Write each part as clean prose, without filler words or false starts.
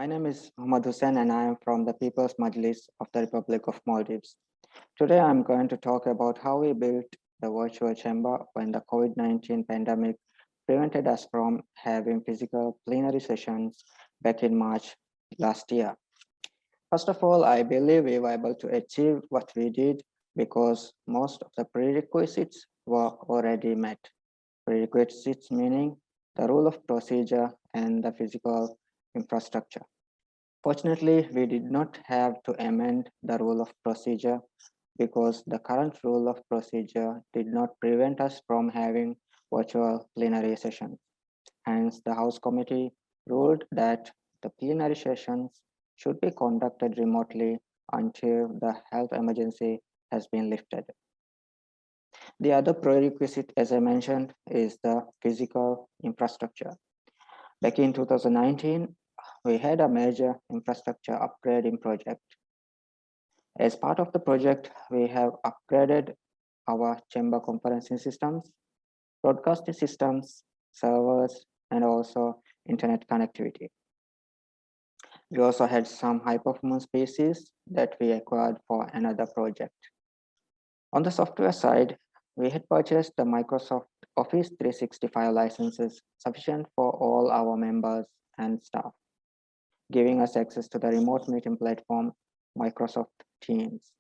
My name is Hussain and I am from the People's Majlis of the Republic of Maldives. Today I'm going to talk about how we built the virtual chamber when the COVID-19 pandemic prevented us from having physical plenary sessions back in March last year. First of all, I believe we were able to achieve what we did because most of the prerequisites were already met. Prerequisites meaning the rule of procedure and the physical infrastructure. Fortunately, we did not have to amend the rule of procedure because the current rule of procedure did not prevent us from having virtual plenary sessions. Hence, the House Committee ruled that the plenary sessions should be conducted remotely until the health emergency has been lifted. The other prerequisite, as I mentioned, is the physical infrastructure. Back in 2019, we had a major infrastructure upgrading project. As part of the project, we have upgraded our chamber conferencing systems, broadcasting systems, servers, and also internet connectivity. We also had some high performance PCs that we acquired for another project. On the software side, we had purchased the Microsoft Office 365 licenses sufficient for all our members and staff, giving us access to the remote meeting platform, Microsoft Teams.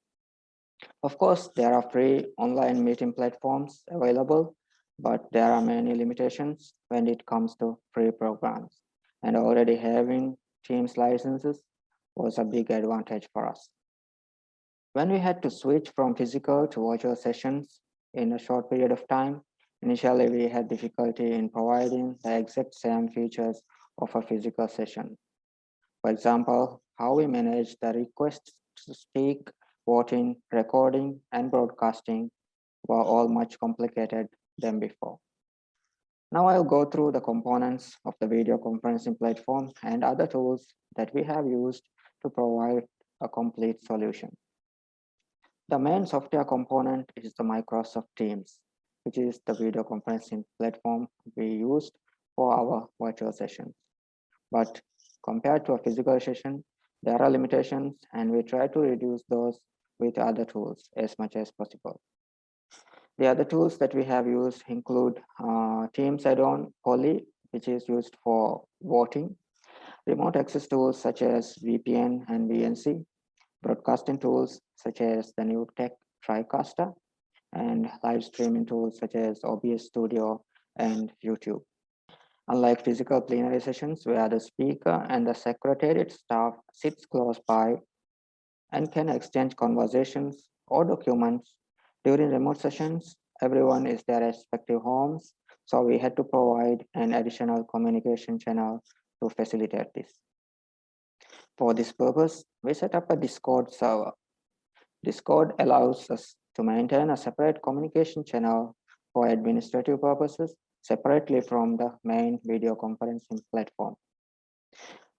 Of course, there are free online meeting platforms available, but there are many limitations when it comes to free programs. And already having Teams licenses was a big advantage for us. When we had to switch from physical to virtual sessions in a short period of time, initially we had difficulty in providing the exact same features of a physical session. For example, how we manage the requests to speak, voting, recording, and broadcasting were all much complicated than before. Now I'll go through the components of the video conferencing platform and other tools that we have used to provide a complete solution. The main software component is the Microsoft Teams, which is the video conferencing platform we used for our virtual sessions. But compared to a physical session, there are limitations and we try to reduce those with other tools as much as possible. The other tools that we have used include Teams add-on Poly, which is used for voting, remote access tools such as VPN and VNC, broadcasting tools such as the new Tech TriCaster, and live streaming tools such as OBS Studio and YouTube. Unlike physical plenary sessions where the speaker and the secretariat staff sits close by and can exchange conversations or documents, during remote sessions, everyone is their respective homes, so we had to provide an additional communication channel to facilitate this. For this purpose, we set up a Discord server. Discord allows us to maintain a separate communication channel for administrative purposes separately from the main video conferencing platform.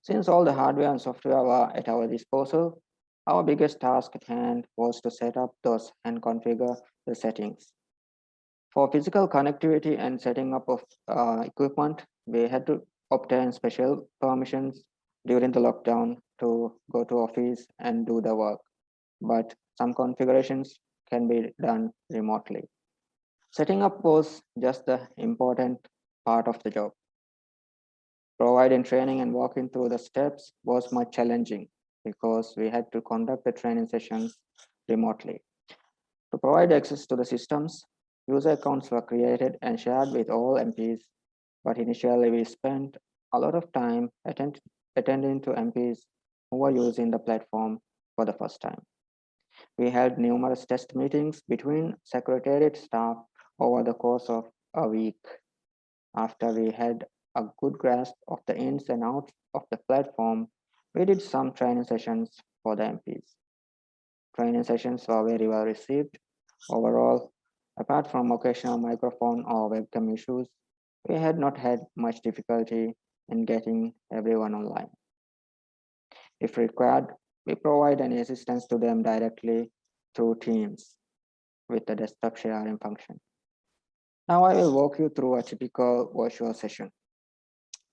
Since all the hardware and software were at our disposal, our biggest task at hand was to set up those and configure the settings. For physical connectivity and setting up of equipment, we had to obtain special permissions during the lockdown to go to office and do the work, but some configurations can be done remotely. Setting up was just the important part of the job. Providing training and walking through the steps was much challenging because we had to conduct the training sessions remotely. To provide access to the systems, user accounts were created and shared with all MPs, but initially we spent a lot of time attending to MPs who were using the platform for the first time. We held numerous test meetings between Secretariat staff over the course of a week. After we had a good grasp of the ins and outs of the platform, we did some training sessions for the MPs. Training sessions were very well received. Overall, apart from occasional microphone or webcam issues, we had not had much difficulty in getting everyone online. If required, we provide any assistance to them directly through Teams with the desktop sharing function. Now I will walk you through a typical virtual session.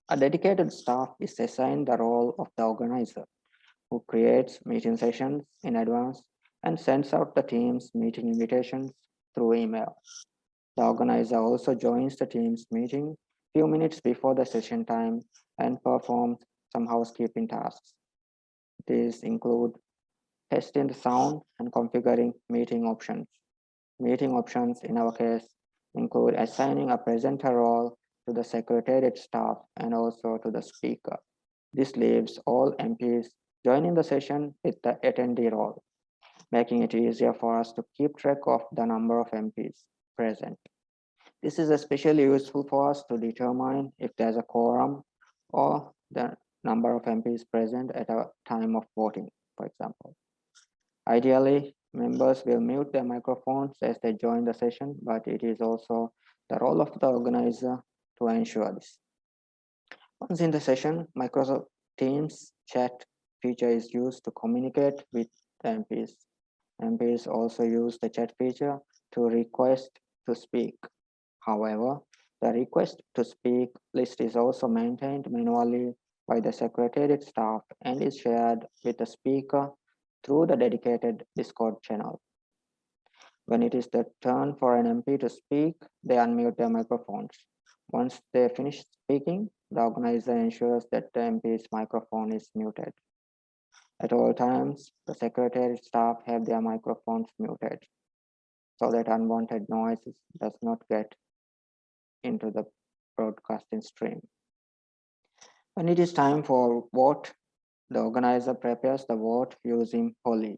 A dedicated staff is assigned the role of the organizer, who creates meeting sessions in advance and sends out the team's meeting invitations through email. The organizer also joins the team's meeting few minutes before the session time and performs some housekeeping tasks. These include testing the sound and configuring meeting options. Meeting options in our case include assigning a presenter role to the secretariat staff and also to the speaker. This leaves all MPs joining the session with the attendee role, making it easier for us to keep track of the number of MPs present. This is especially useful for us to determine if there's a quorum or the number of MPs present at a time of voting, for example. Ideally, members will mute their microphones as they join the session, but it is also the role of the organizer to ensure this. Once in the session, Microsoft Teams chat feature is used to communicate with the MPs. MPs also use the chat feature to request to speak. However, the request to speak list is also maintained manually by the Secretariat staff and is shared with the speaker through the dedicated Discord channel. When it is the turn for an MP to speak, they unmute their microphones. Once they finish speaking, the organizer ensures that the MP's microphone is muted. At all times, the Secretariat staff have their microphones muted so that unwanted noises does not get into the broadcasting stream. When it is time for vote, the organizer prepares the vote using Poly,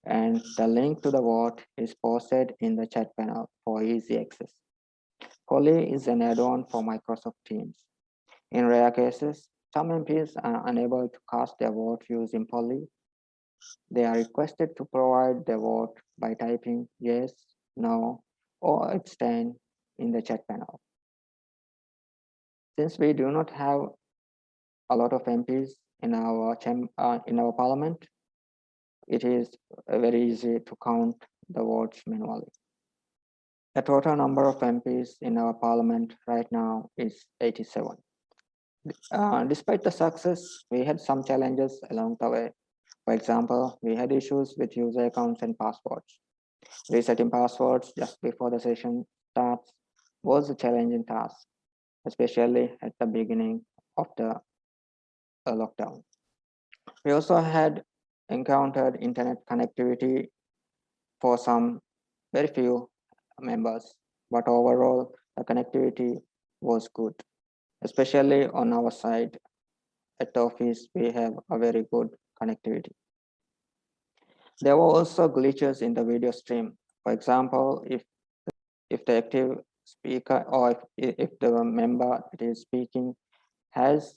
and the link to the vote is posted in the chat panel for easy access. Poly is an add-on for Microsoft Teams. In rare cases, some MPs are unable to cast their vote using Poly. They are requested to provide their vote by typing yes, no, or abstain in the chat panel. Since we do not have a lot of MPs in our parliament, it is very easy to count the votes manually. The total number of MPs in our parliament right now is 87. Despite the success, we had some challenges along the way. For example, we had issues with user accounts and passwords. Resetting passwords just before the session starts was a challenging task, especially at the beginning of the lockdown. We also had encountered internet connectivity for some very few members, but overall the connectivity was good, especially on our side. At the office, we have a very good connectivity. There were also glitches in the video stream. For example, if the active speaker or if the member that is speaking has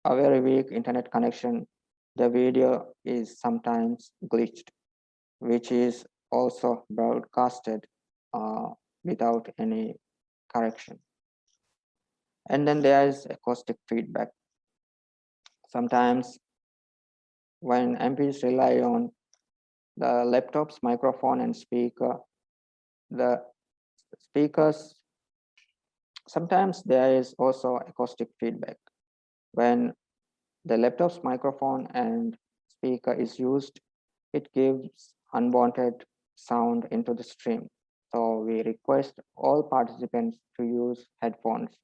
a very weak internet connection, the video is sometimes glitched, which is also broadcasted without any correction. And then there is acoustic feedback. Sometimes when MPs rely on the laptop's microphone and speaker, the speakers, sometimes there is also acoustic feedback. When the laptop's microphone and speaker is used, it gives unwanted sound into the stream. So we request all participants to use headphones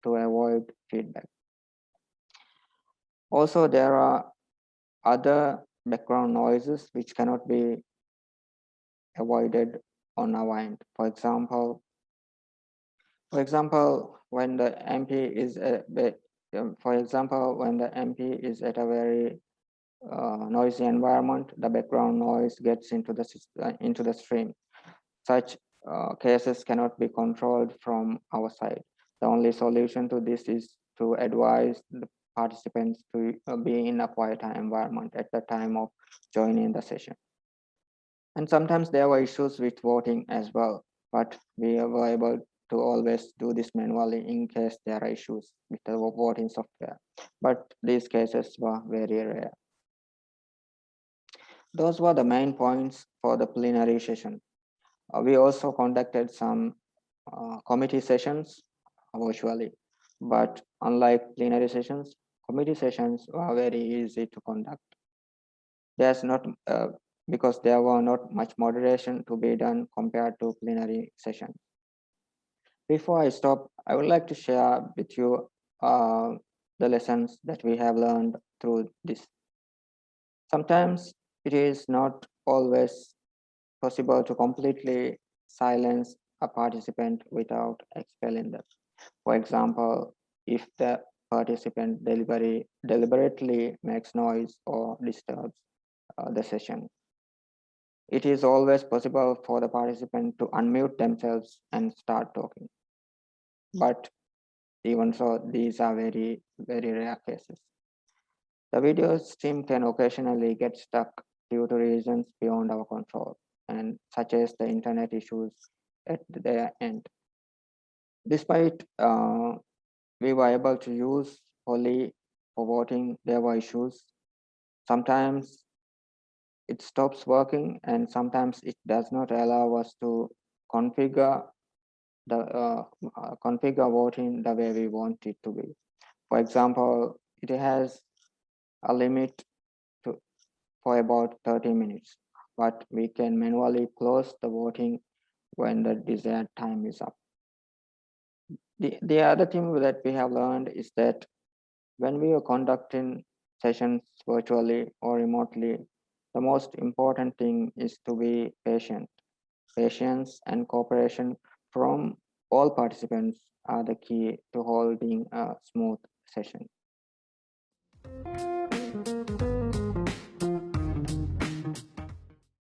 to avoid feedback. Also, there are other background noises which cannot be avoided on our end. For example, when the MP is at a very noisy environment, the background noise gets into the stream. Such cases cannot be controlled from our side. The only solution to this is to advise the participants to be in a quieter environment at the time of joining the session. And sometimes there were issues with voting as well, but we were able to always do this manually in case there are issues with the voting software. But these cases were very rare. Those were the main points for the plenary session. We also conducted some committee sessions virtually. But unlike plenary sessions, committee sessions were very easy to conduct. There's not because there were not much moderation to be done compared to plenary sessions. Before I stop, I would like to share with you the lessons that we have learned through this. Sometimes it is not always possible to completely silence a participant without expelling them. For example, if the participant deliberately makes noise or disturbs the session, it is always possible for the participant to unmute themselves and start talking. But even so, these are very, very rare cases. The video stream can occasionally get stuck due to reasons beyond our control, and such as the internet issues at their end. Despite we were able to use Poly for voting, there were issues. Sometimes it stops working, and sometimes it does not allow us to configure configure voting the way we want it to be. For example, it has a limit to, for about 30 minutes, but we can manually close the voting when the desired time is up. The other thing that we have learned is that when we are conducting sessions virtually or remotely, the most important thing is to be patient. Patience and cooperation from all participants are the key to holding a smooth session.